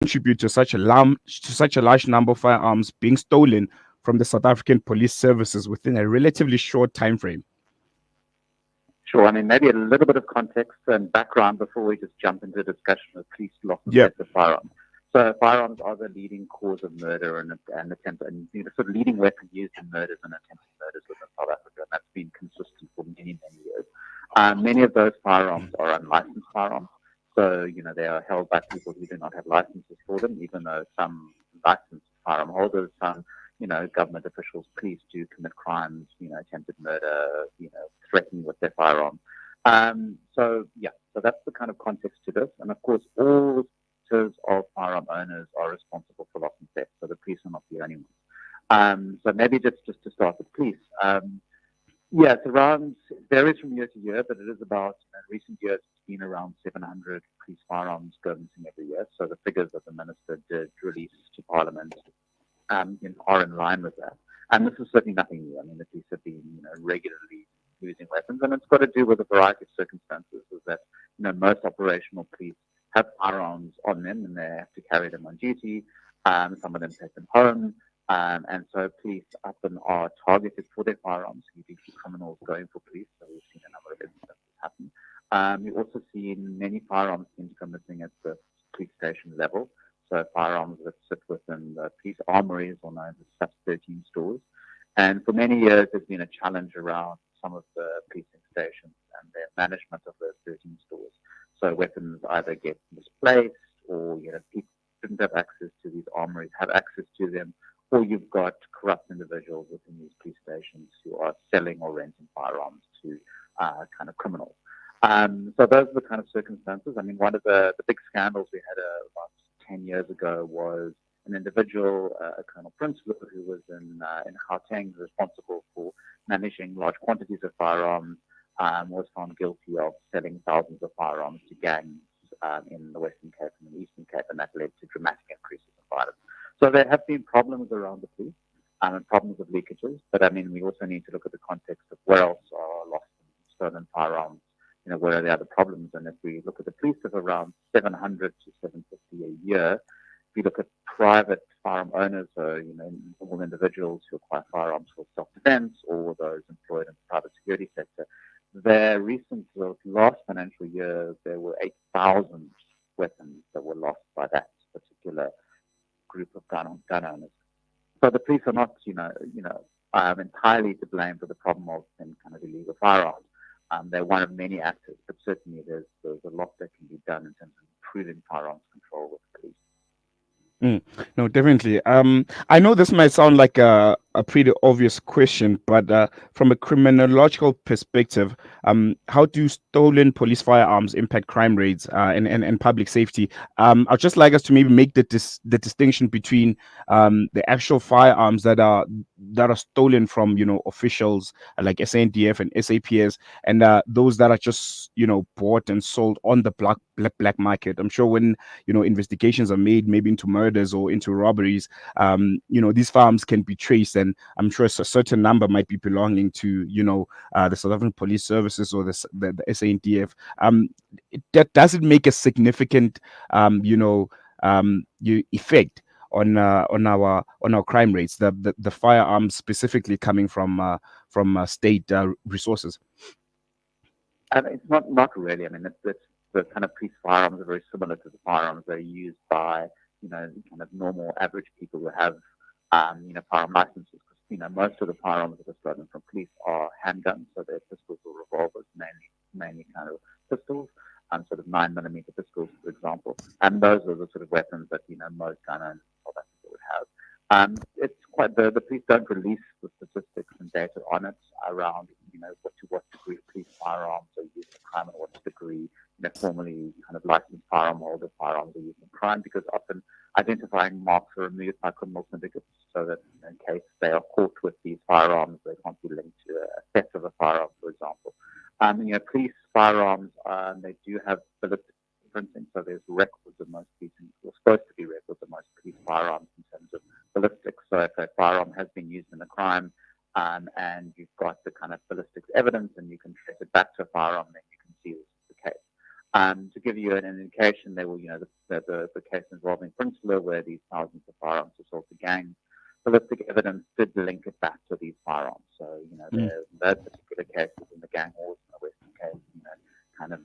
contribute to such a large number of firearms being stolen from the South African police services within a relatively short time frame? Sure. I mean, maybe a little bit of context and background before we just jump into a discussion of police loss of Yeah. theft of firearms. So firearms are the leading cause of murder and attempt, and sort of leading weapon used in murders and attempted murders within South Africa. And that's been consistent for many, many years. Many of those firearms are unlicensed firearms. So, they are held by people who do not have licenses for them, even though some licensed firearm holders, some government officials, police do commit crimes, attempted murder, threatening with their firearms. So that's the kind of context to this. And of course, all of firearm owners are responsible for loss and theft. So the police are not the only ones. So maybe just to start with police. It varies from year to year, but it is about, in recent years, it's been around 700 police firearms go missing every year. So the figures that the minister did release to Parliament are in line with that. And this is certainly nothing new. I mean, the police have been, regularly using weapons, and it's got to do with a variety of circumstances. Is that, most operational police have firearms on them, and they have to carry them on duty. Some of them take them home, and so police often are targeted for their firearms. You do see criminals going for police, so we've seen a number of instances happen. We've also seen many firearms seem to go missing at the police station level. So firearms that sit within the police armories or known as SAPS 13 stores. And for many years, there's been a challenge around some of the policing stations and their management of those 13 stores. So weapons either get misplaced or, people didn't have access to these armories, have access to them, or you've got corrupt individuals within these police stations who are selling or renting firearms to kind of criminals. So those are the kind of circumstances. I mean, one of the big scandals we had about 10 years ago was an individual, Colonel Prinsloo, who was in Gauteng, responsible for managing large quantities of firearms, was found guilty of selling thousands of firearms to gangs in the Western Cape and the Eastern Cape, and that led to dramatic increases in violence. So there have been problems around the police and problems of leakages, but I mean, we also need to look at the context of where else are lost and stolen firearms. Where are the other problems? And if we look at the police of around 700 to 750 a year, if you look at private firearm owners, so, normal individuals who acquire firearms for self-defense or those employed in the private security sector, their last financial year, there were 8,000 weapons that were lost by that particular group of gun owners. So the police are not, entirely to blame for the problem of kind of illegal firearms. They're one of many actors, but certainly there's a lot that can be done in terms of improving firearms control with police. No, definitely. I know this might sound like a pretty obvious question, but from a criminological perspective, how do stolen police firearms impact crime rates and public safety? I'd just like us to maybe make the distinction between the actual firearms that are stolen from officials like SANDF and SAPS, and those that are just bought and sold on the black market. I'm sure when investigations are made, maybe into murders or into robberies, these firearms can be traced, and I'm sure a certain number might be belonging to the South African Police Services or the SANDF. Does it make a significant effect on our crime rates, the firearms specifically coming from state resources? It's not really. I mean, it's the kind of police firearms are very similar to the firearms that are used by kind of normal average people who have firearm licenses. Because most of the firearms that are stolen from police are handguns, so they're pistols or revolvers, mainly kind of pistols, sort of 9mm pistols, for example. And those are the sort of weapons that most gun owners in South Africa would have. It's quite the police don't release the statistics and data on it around to what degree police firearms are used in crime and what degree formally kind of licensed firearm holder firearms are used in crime, because often identifying marks are removed by criminal syndicates so that in case they are caught with these firearms, they can't be linked to a theft of a firearm, for example. Police firearms, they do have ballistic printing, so there's records of most police, or supposed to be records of most police firearms in terms of ballistics. So if a firearm has been used in a crime, and you've got the kind of ballistics evidence, and you can trace it back to a firearm, then you can see this is the case. To give you an indication, there were, the case involving Princeler, where these thousands of firearms were sold to gangs. Ballistic evidence did link it back to these firearms. So, Mm, those particular cases in the gang wars in the Western Cape, kind of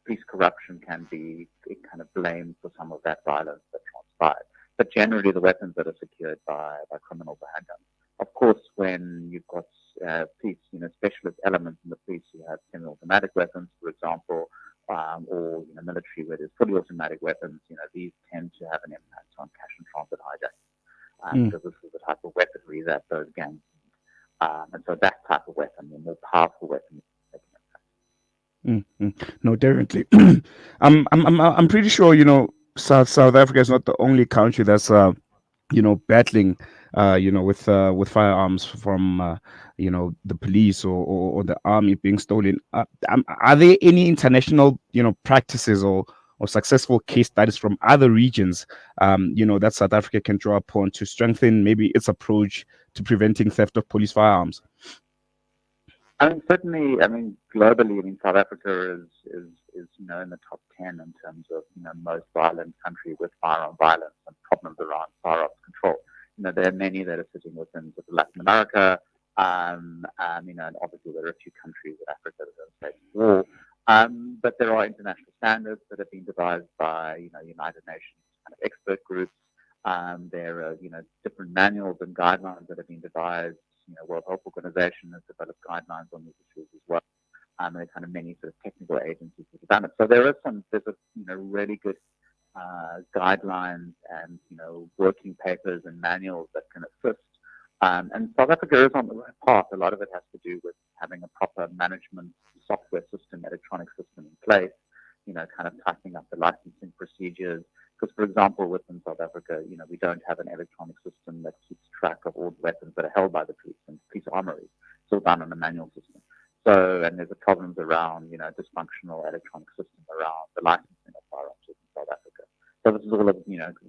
police corruption can be kind of blamed for some of that violence that transpired. But generally, the weapons that are secured by criminals are handguns. Of course, when you've got police, specialist elements in the police who have semi-automatic weapons, for example, or military where there's fully automatic weapons, these tend to have an impact on cash and transit hijacking mm, because this is the type of weaponry that those gangs need. And so that type of weapon, the more powerful weapon, is mm, mm. No, definitely. I'm pretty sure South Africa is not the only country that's battling with firearms from the police or the army being stolen. Are there any international practices or successful case studies from other regions that South Africa can draw upon to strengthen maybe its approach to preventing theft of police firearms? I mean, certainly, I mean, globally, I mean, South Africa is in the top 10 in terms of, most violent country with firearm violence and problems around firearms control. There are many that are sitting within sort of Latin America, and obviously there are a few countries in Africa that are in a state of war. But there are international standards that have been devised by, United Nations kind of expert groups. There are, different manuals and guidelines that have been devised. World Health Organization has developed guidelines on these issues as well. There are kind of many sort of technical agencies that have done it. So there's a really good guidelines and working papers and manuals that can assist. And South Africa is on the right path. A lot of it has to do with having a proper management software system, electronic system in place. Kind of tightening up the licensing procedures. Because, for example, within South Africa, we don't have an electronic system that keeps track of all the weapons that are held by the police and police armories. It's all done on a manual system. So, and there's problems around, dysfunctional electronic system around the licensing of firearms in South Africa. So this is all of,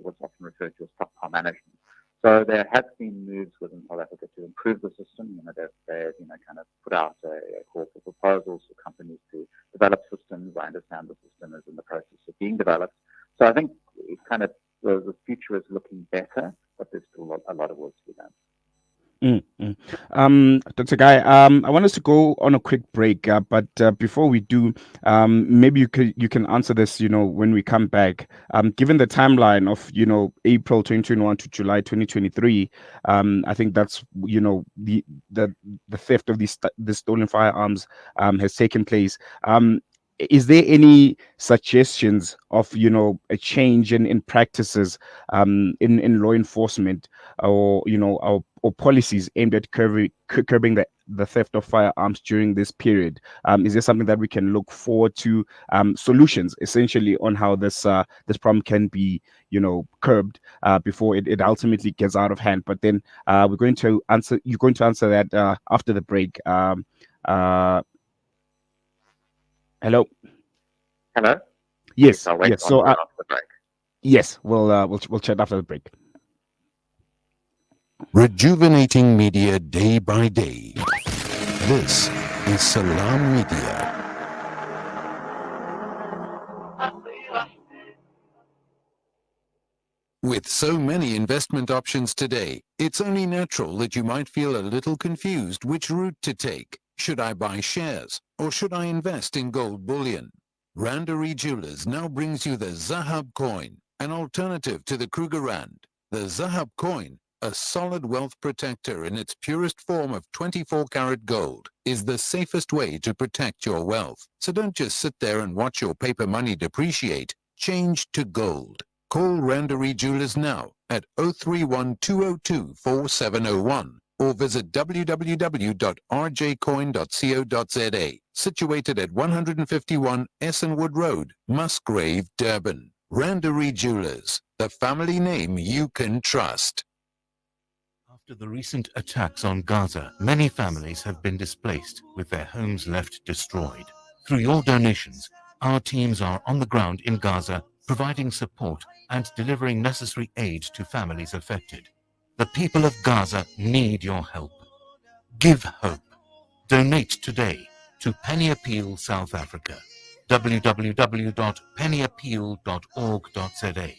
what's often referred to as stockpile management. So there have been moves within South Africa to improve the system. They've kind of put out a call for proposals for companies to develop systems. I understand the system is in the process of being developed. So I think it's kind of the future is looking better, but there's still a lot of work to be done. Mm, mm. Dr. Guy, I want us to go on a quick break, but before we do, maybe you can answer this, when we come back. Given the timeline of, April 2021 to July 2023, I think that's, the theft of these stolen firearms has taken place. Is there any suggestions of a change in practices in law enforcement or or policies aimed at curbing the theft of firearms during this period? Is there something that we can look forward to, solutions essentially on how this problem can be curbed before it ultimately gets out of hand? But then you're going to answer that after the break. Uh, Hello. Hello? Yes, Yes, I'll wait yes. on So hold after the break. yes, we'll chat after the break. Rejuvenating media day by day. This is Salam Media. With so many investment options today, it's only natural that you might feel a little confused which route to take. Should I buy shares or should I invest in gold bullion? Randery Jewelers now brings you the Zahab coin, an alternative to the Kruger Rand. The Zahab coin, a solid wealth protector in its purest form of 24-karat gold, is the safest way to protect your wealth. So don't just sit there and watch your paper money depreciate. Change to gold. Call Randery Jewelers now at 031 202 4701 or visit www.rjcoin.co.za, situated at 151 Essenwood Road, Musgrave, Durban. Randery Jewelers, the family name you can trust. After the recent attacks on Gaza, many families have been displaced with their homes left destroyed. Through your donations, our teams are on the ground in Gaza, providing support and delivering necessary aid to families affected. The people of Gaza need your help. Give hope. Donate today to Penny Appeal South Africa. www.pennyappeal.org.za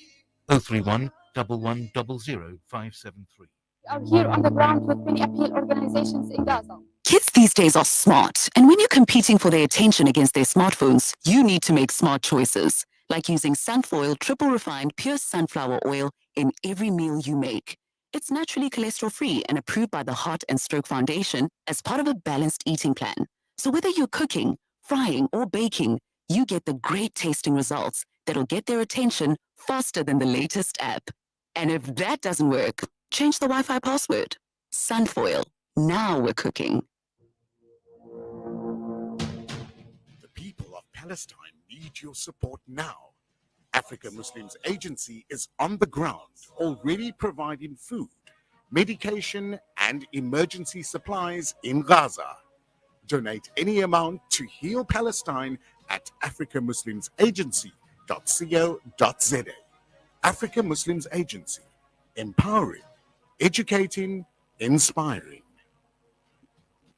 031 1100 573. Are here on the ground with many appeal organizations in Gaza. Kids these days are smart, and when you're competing for their attention against their smartphones, you need to make smart choices, like using Sunfoil triple refined pure sunflower oil in every meal you make. It's naturally cholesterol-free and approved by the Heart and Stroke Foundation as part of a balanced eating plan. So whether you're cooking, frying, or baking, you get the great tasting results that'll get their attention faster than the latest app. And if that doesn't work, change the Wi-Fi password. Sunfoil. Now we're cooking. The people of Palestine need your support now. Africa Muslims Agency is on the ground, already providing food, medication, and emergency supplies in Gaza. Donate any amount to Heal Palestine at africamuslimsagency.co.za. Africa Muslims Agency, empowering, educating, inspiring.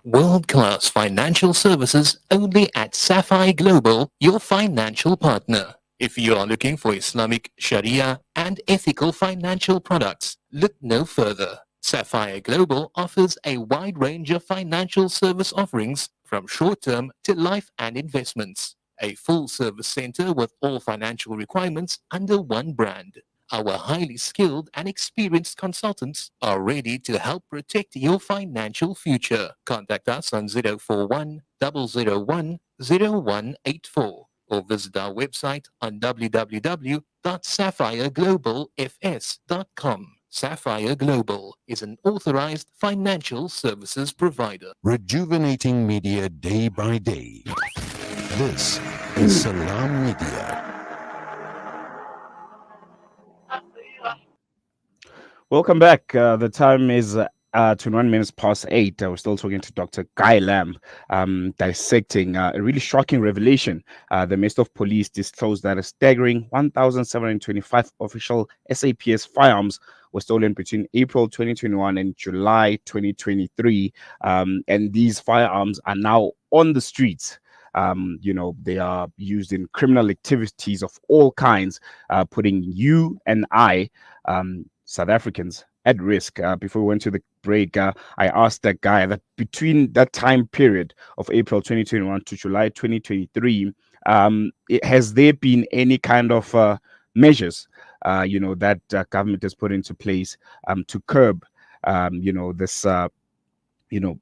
World-class financial services only at Sapphire Global, your financial partner. If you are looking for Islamic, Sharia, and ethical financial products, look no further. Sapphire Global offers a wide range of financial service offerings from short-term to life and investments. A full-service center with all financial requirements under one brand. Our highly skilled and experienced consultants are ready to help protect your financial future. Contact us on 041 001 0184 or visit our website on www.sapphireglobalfs.com. Sapphire Global is an authorized financial services provider. Rejuvenating media day by day. This is Salam Media. Welcome back. The time is 21 minutes past 8. We're still talking to Dr. Guy Lamb, dissecting a really shocking revelation. The Minister of Police disclosed that a staggering 1,725 official SAPS firearms were stolen between April 2021 and July 2023. And these firearms are now on the streets. They are used in criminal activities of all kinds, putting you and I, South Africans, at risk. Before we went to the break, I asked that guy that between that time period of April 2021 to July 2023, has there been any kind of measures, that government has put into place to curb, this,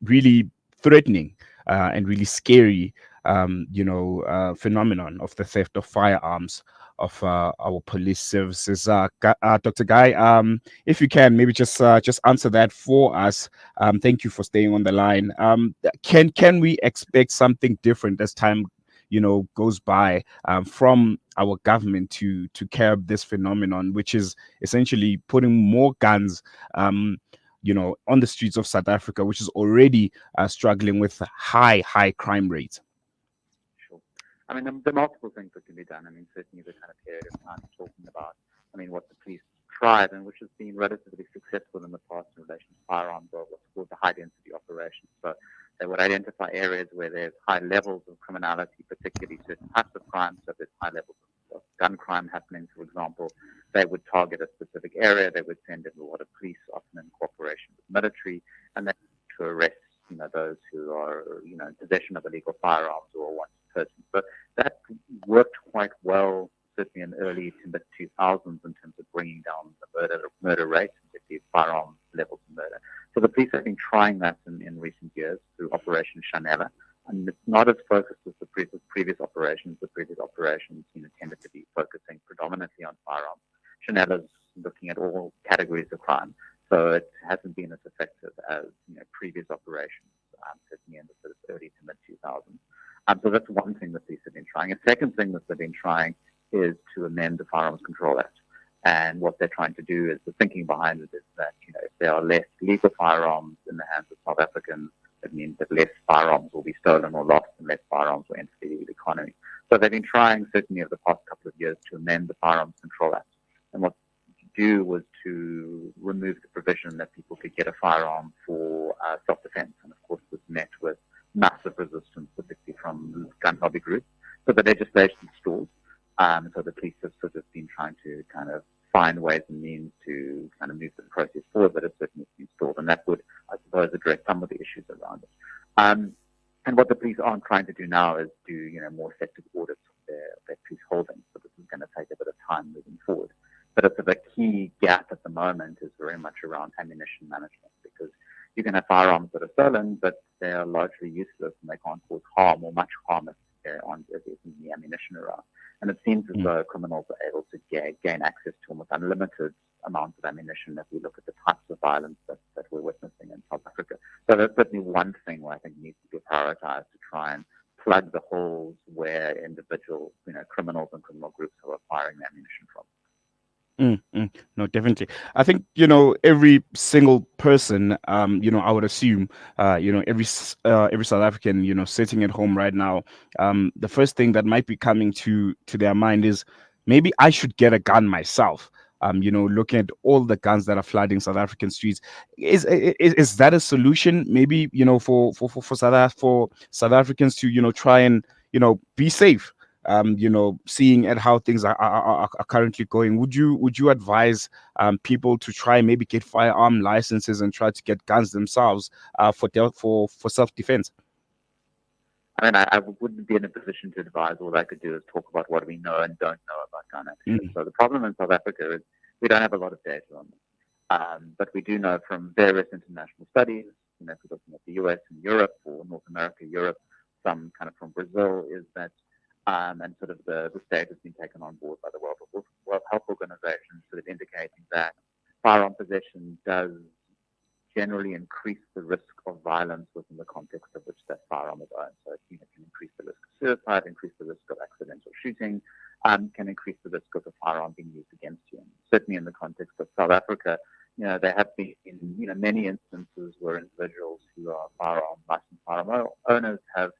really threatening and really scary, phenomenon of the theft of firearms of our police services. Dr. Guy, if you can, maybe just answer that for us. Thank you for staying on the line. Can we expect something different as time, goes by, from our government to curb this phenomenon, which is essentially putting more guns, on the streets of South Africa, which is already struggling with high crime rates? I mean, there are multiple things that can be done. I mean, certainly the kind of period of time you're talking about, I mean, what the police tried and which has been relatively successful in the past in relation to firearms or what's called the high-density operations. So they would identify areas where there's high levels of criminality, particularly certain types of crime. So if there's high levels of gun crime happening, for example, they would target a specific area. They would send in a lot of police, often in cooperation with military, and then to arrest, those who are, in possession of illegal firearms or wanted persons. So that worked quite well, certainly in early to mid 2000s, in terms of bringing down the murder rate, particularly firearm levels of murder. So the police have been trying that in recent years through Operation Chanela, and it's not as focused as the previous operations. The previous operations, tended to be focusing predominantly on firearms. Chanela's looking at all categories of crime, so it hasn't been as effective as previous operations, certainly in the sort of early to mid 2000s. So that's one thing that police have been trying. A second thing that they've been trying is to amend the Firearms Control Act. And what they're trying to do is, the thinking behind it is that, if there are less legal firearms in the hands of South Africans, it means that less firearms will be stolen or lost and less firearms will enter the legal economy. So they've been trying, certainly over the past couple of years, to amend the Firearms Control Act. And what to do was to remove the provision that people could get a firearm for self-defense. And of course, this met with massive resistance, particularly from gun lobby groups. So the legislation stalled. So the police have sort of been trying to kind of find ways and means to kind of move the process forward, but it's certainly been stalled. And that would, I suppose, address some of the issues around it. And what the police aren't trying to do now is do, more effective audits of their police holdings. So this is going to take a bit of time moving forward. But it's the key gap at the moment is very much around ammunition management, because you can have firearms that are stolen, but they are largely useless and they can't cause harm or much harm if there isn't the ammunition around. And it seems as though criminals are able to gain access to almost unlimited amounts of ammunition if we look at the types of violence that we're witnessing in South Africa. So that's certainly one thing where I think needs to be prioritized to try and plug the holes where individual, criminals and criminal groups are acquiring the ammunition from. No, definitely. I think, every single person, I would assume, every South African, sitting at home right now, the first thing that might be coming to their mind is maybe I should get a gun myself. Looking at all the guns that are flooding South African streets, is that a solution? Maybe, for South Africans to, try and, be safe. Seeing at how things are currently going, would you advise people to try and maybe get firearm licenses and try to get guns themselves for self-defense? I mean, I wouldn't be in a position to advise. All I could do is talk about what we know and don't know about gun action. So the problem in South Africa is we don't have a lot of data on this. But we do know from various international studies, if you're looking at the US and Europe, or North America, Europe, some kind of from Brazil, is that and sort of the state has been taken on board by the World Health Organization, sort of indicating that firearm possession does generally increase the risk of violence within the context of which that firearm is owned. So it can increase the risk of suicide, increase the risk of accidental shooting, can increase the risk of the firearm being used against you. And certainly in the context of South Africa, there have been many instances where individuals who are licensed firearm owners have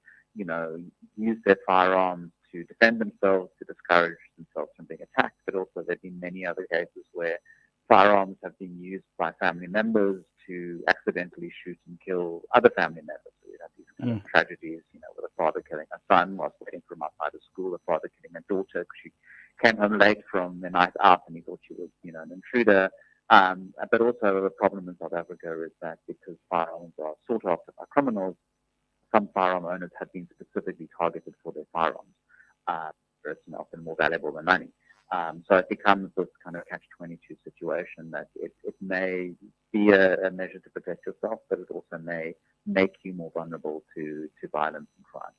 use their firearms to defend themselves, to discourage themselves from being attacked, but also there have been many other cases where firearms have been used by family members to accidentally shoot and kill other family members. So we have these kind of tragedies, with a father killing a son whilst waiting for him outside of school, a father killing a daughter because she came home late from the night out and he thought she was, an intruder. But also the problem in South Africa is that because firearms are sought after by criminals, some firearm owners have been specifically targeted for their firearms. It's often more valuable than money. So it becomes this kind of catch-22 situation that it may be a measure to protect yourself, but it also may make you more vulnerable to violence and crime.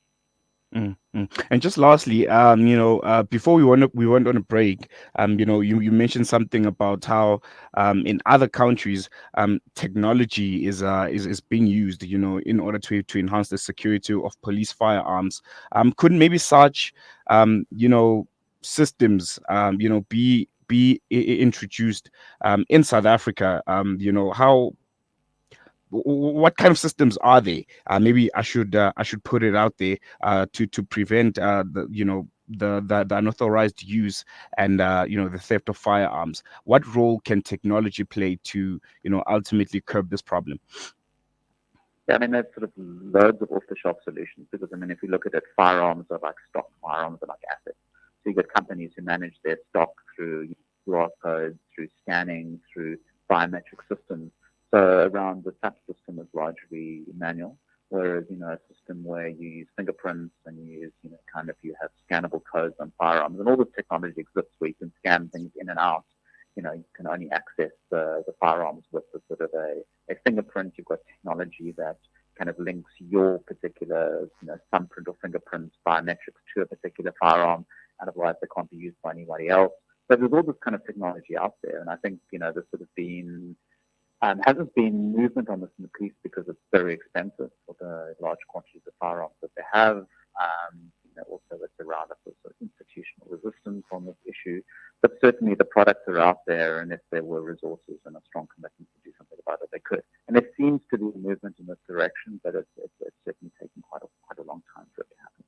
And just lastly, before we went on a break, you mentioned something about how in other countries, technology is being used, in order to enhance the security of police firearms. Could maybe such, systems, be introduced in South Africa? What kind of systems are they? Maybe I should put it out there to prevent the unauthorized use and the theft of firearms. What role can technology play to ultimately curb this problem? Yeah, I mean, there's sort of loads of off-the-shelf solutions because, if you look at it, firearms are like stock, firearms are like assets. So you've got companies who manage their stock through QR codes, through scanning, through biometric systems. So around the SAPS system is largely manual, whereas, a system where you use fingerprints and you use, you have scannable codes on firearms and all this technology exists where you can scan things in and out. You can only access the firearms with sort of a fingerprint. You've got technology that kind of links your particular, thumbprint or fingerprint biometrics to a particular firearm. Otherwise, they can't be used by anybody else. So there's all this kind of technology out there. And I think, there's sort of been hasn't been movement on this in the police because it's very expensive for the large quantities of firearms that they have. Also it's around a sort of institutional resistance on this issue. But certainly the products are out there, and if there were resources and a strong commitment to do something about it, they could. And there seems to be a movement in this direction, but it's certainly taken quite a long time for it to happen.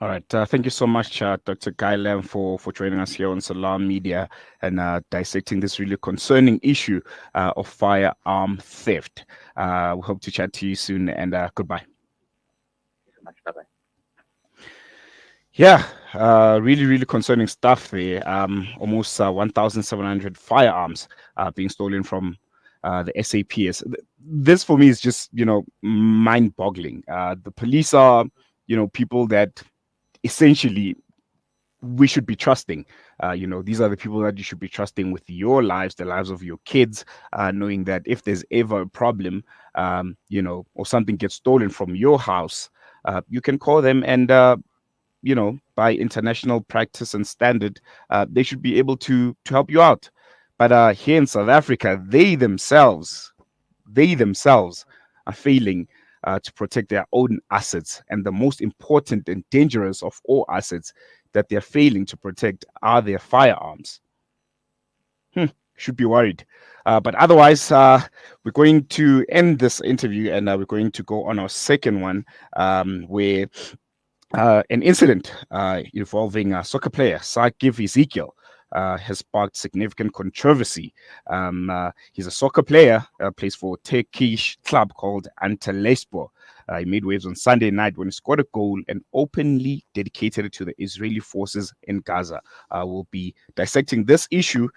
All right. Thank you so much, Dr. Guy Lam, for joining us here on Salam Media and dissecting this really concerning issue of firearm theft. We hope to chat to you soon, and goodbye. Thank you so much. Bye-bye. Yeah, really, really concerning stuff there. Almost 1,700 firearms being stolen from the SAPS. This for me is just, mind-boggling. The police are, people that essentially we should be trusting. These are the people that you should be trusting with your lives, the lives of your kids, knowing that if there's ever a problem, or something gets stolen from your house, you can call them and by international practice and standard, they should be able to help you out. But here in South Africa, they themselves are failing to protect their own assets, and the most important and dangerous of all assets that they're failing to protect are their firearms. Should be worried. But otherwise, we're going to end this interview and we're going to go on our second one, where an incident involving a soccer player, Sakif Ezekiel, has sparked significant controversy. He's a soccer player, plays for a Turkish club called Antalyaspor. He made waves on Sunday night when he scored a goal and openly dedicated it to the Israeli forces in Gaza. We'll be dissecting this issue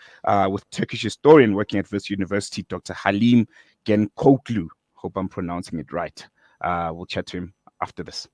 with Turkish historian working at this university, Dr. Halim Genkoklu. Hope I'm pronouncing it right. We'll chat to him after this.